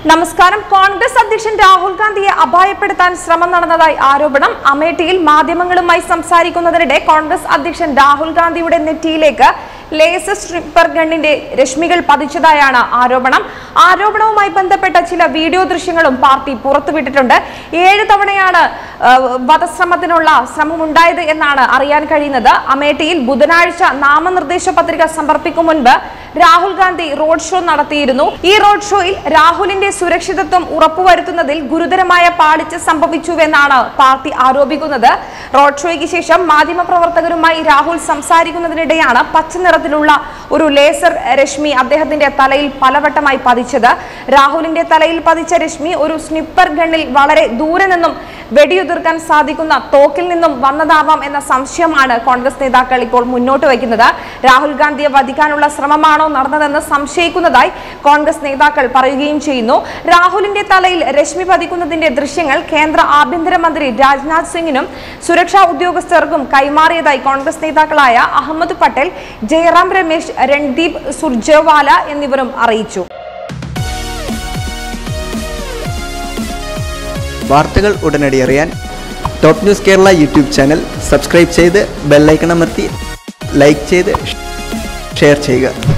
നമസ്കാരം. കോൺഗ്രസ് അധ്യക്ഷൻ രാഹുൽ ഗാന്ധിയെ അപായപ്പെടുത്താൻ ശ്രമം നടന്നതായി ആരോപണം. അമേഠിയിൽ മാധ്യമങ്ങളുമായി സംസാരിക്കുന്നതിനിടെ കോൺഗ്രസ് അധ്യക്ഷൻ രാഹുൽ ഗാന്ധിയുടെ നെറ്റിയിലേക്ക് ലേസർ സ്ട്രിപ്പർ ഗണ്ണിന്റെ രശ്മികൾ പതിച്ചതായാണ് ആരോപണം. ആരോപണവുമായി ബന്ധപ്പെട്ട ചില വീഡിയോ ദൃശ്യങ്ങളും പാർട്ടി പുറത്തുവിട്ടിട്ടുണ്ട്. 7 തവണയാണ് വധശ്രമത്തിനുള്ള ശ്രമമുണ്ടായത് എന്നാണ് അറിയാൻ കഴിയുന്നത്. അമേഠിയിൽ ബുധനാഴ്ച നാമനിർദ്ദേശ പത്രിക സമർപ്പിക്കും മുൻപ് രാഹുൽ ഗാന്ധി റോഡ് ഷോ നടത്തിയിരുന്നു. ഈ റോഡ് ഷോയിൽ രാഹുലിന്റെ സുരക്ഷിതത്വം ഉറപ്പുവരുത്തുന്നതിൽ ഗുരുതരമായ പാളിച്ച സംഭവിച്ചുവെന്നാണ് പാർട്ടി ആരോപിക്കുന്നത്. റോഡ് ഷോയ്ക്ക് ശേഷം മാധ്യമപ്രവർത്തകരുമായി രാഹുൽ സംസാരിക്കുന്നതിനിടെയാണ് പച്ച നിറത്തിലുള്ള ഒരു ലേസർ രശ്മി അദ്ദേഹത്തിന്റെ തലയിൽ പലവട്ടമായി പതിച്ചത്. രാഹുലിന്റെ തലയിൽ പതിച്ച രശ്മി ഒരു സ്നിപ്പർ ഗണ്ണിൽ വളരെ ദൂരെ നിന്നും വെടിയുതിർക്കാൻ സാധിക്കുന്ന തോക്കിൽ നിന്നും വന്നതാവാം എന്ന സംശയമാണ് കോൺഗ്രസ് നേതാക്കൾ ഇപ്പോൾ മുന്നോട്ട് വയ്ക്കുന്നത്. രാഹുൽ ഗാന്ധിയെ വധിക്കാനുള്ള ശ്രമമാണോ നടന്നതെന്ന് സംശയിക്കുന്നതായി കോൺഗ്രസ് നേതാക്കൾ പറയുകയും ചെയ്യുന്നു. രാഹുലിന്റെ തലയിൽ രശ്മി പതിക്കുന്നതിന്റെ ദൃശ്യങ്ങൾ കേന്ദ്ര ആഭ്യന്തരമന്ത്രി രാജ്നാഥ് സിംഗിനും സുരക്ഷാ ഉദ്യോഗസ്ഥർക്കും കൈമാറിയതായി കോൺഗ്രസ് നേതാക്കളായ അഹമ്മദ് പട്ടേൽ, ജയറാം രമേശ്, രൺദീപ് സുർജേവാല എന്നിവരും അറിയിച്ചു. വാർത്തകൾ ഉടനടി അറിയാൻ top news Kerala YouTube channel subscribe ചെയ്ത് ബെൽ ഐക്കൺ അമർത്തി ലൈക്ക് ചെയ്ത് ഷെയർ ചെയ്യുക.